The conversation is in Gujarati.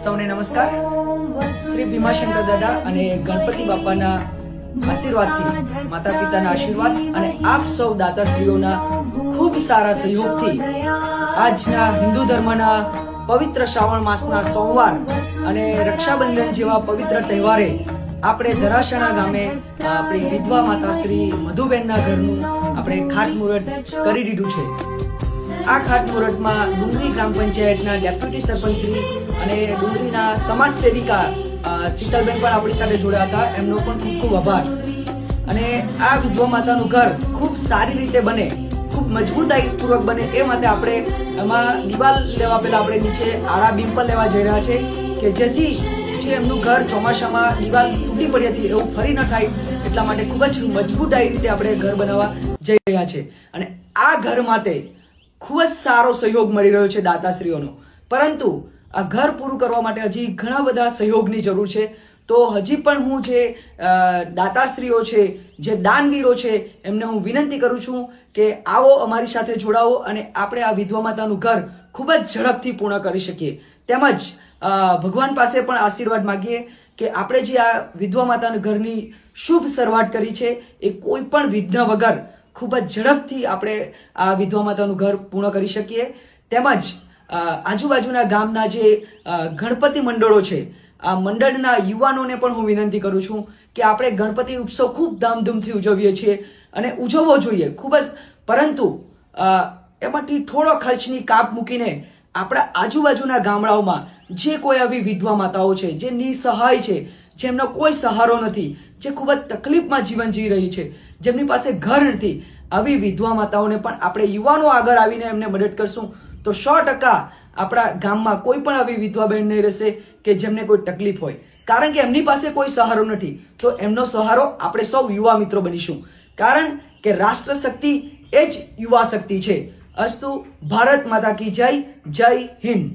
સૌને નમસ્કાર. શ્રી ભીમાશંકર દાદા અને ગણપતિ બાપાના આશીર્વાદથી, માતા પિતાના આશીર્વાદ અને આપ સૌ દાતાશ્રીઓના ખૂબ સારા સહયોગથી આજના હિન્દુ ધર્મના પવિત્ર શ્રાવણ માસના સોમવાર અને રક્ષાબંધન જેવા પવિત્ર તહેવારે આપણે ધરાસણા ગામે આપણી વિધવા માતા શ્રી મધુબેનના ઘરનું આપણે ખાતમુહૂર્ત કરી દીધું છે. આ ખાતમુહૂર્તમાં ડુંગરી ગ્રામ પંચાયતના ડેપ્યુટી સરપંચ શ્રી અને ડુંગરીના સમાજ સેવિકા શીતલબેન પણ આપણી સાથે જોડાયા હતા. એમનો પણ ખૂબ ખૂબ આભાર. અને આ વિધવા માતાનું ઘર ખૂબ સારી રીતે બને, ખૂબ મજબૂતાઈ પૂર્વક બને એ માટે આપણે એમાં દિવાલ લેવા પહેલા આપણે નીચે આડા બીમ પર લેવા જઈ રહ્યા છે કે જેથી જે એમનું ઘર ચોમાસામાં દિવાલ તૂટી પડી હતી એવું ફરી ન થાય એટલા માટે ખૂબ જ મજબૂતાઈ રીતે આપણે ઘર બનાવવા જઈ રહ્યા છે. અને આ ઘર માટે ખૂબ જ સારો સહયોગ મળી રહ્યો છે દાતાશ્રીઓનો. પરંતુ આ ઘર પૂરું કરવા માટે હજી ઘણા બધા સહયોગની જરૂર છે. તો હજી પણ હું જે દાતાશ્રીઓ છે, જે દાનવીરો છે, એમને હું વિનંતી કરું છું કે આવો અમારી સાથે જોડાવો અને આપણે આ વિધવા માતાનું ઘર ખૂબ જ ઝડપથી પૂર્ણ કરી શકીએ. તેમજ ભગવાન પાસે પણ આશીર્વાદ માગીએ કે આપણે જે આ વિધવા માતાના ઘરની શુભ શરૂઆત કરી છે એ કોઈ પણ વિઘ્ન વગર ખૂબ જ ઝડપથી આપણે આ વિધવા માતાનું ઘર પૂર્ણ કરી શકીએ. તેમજ આજુબાજુના ગામના જે ગણપતિ મંડળો છે, આ મંડળના યુવાનોને પણ હું વિનંતી કરું છું કે આપણે ગણપતિ ઉત્સવ ખૂબ ધામધૂમથી ઉજવીએ છીએ અને ઉજવવો જોઈએ ખૂબ જ, પરંતુ એમાંથી થોડો ખર્ચની કાપ મૂકીને આપણા આજુબાજુના ગામડાઓમાં જે કોઈ આવી વિધવા માતાઓ છે, જે નિસહાય છે, જેમનો કોઈ સહારો નથી, જે ખૂબ જ તકલીફમાં જીવન જીવી રહી છે, જેમની પાસે ઘર નથી, આવી વિધવા માતાઓને પણ આપણે યુવાનો આગળ આવીને એમને મદદ કરશું તો 100% આપણા ગામમાં કોઈ પણ આવી વિધવા બહેન નહીં રહેશે કે જેમને કોઈ તકલીફ હોય. કારણ કે એમની પાસે કોઈ સહારો નથી, તો એમનો સહારો આપણે સૌ યુવા મિત્રો બનીશું. કારણ કે રાષ્ટ્ર શક્તિ એ જ યુવા શક્તિ છે. અસ્તુ. ભારત માતા કી જય. જય હિન્દ.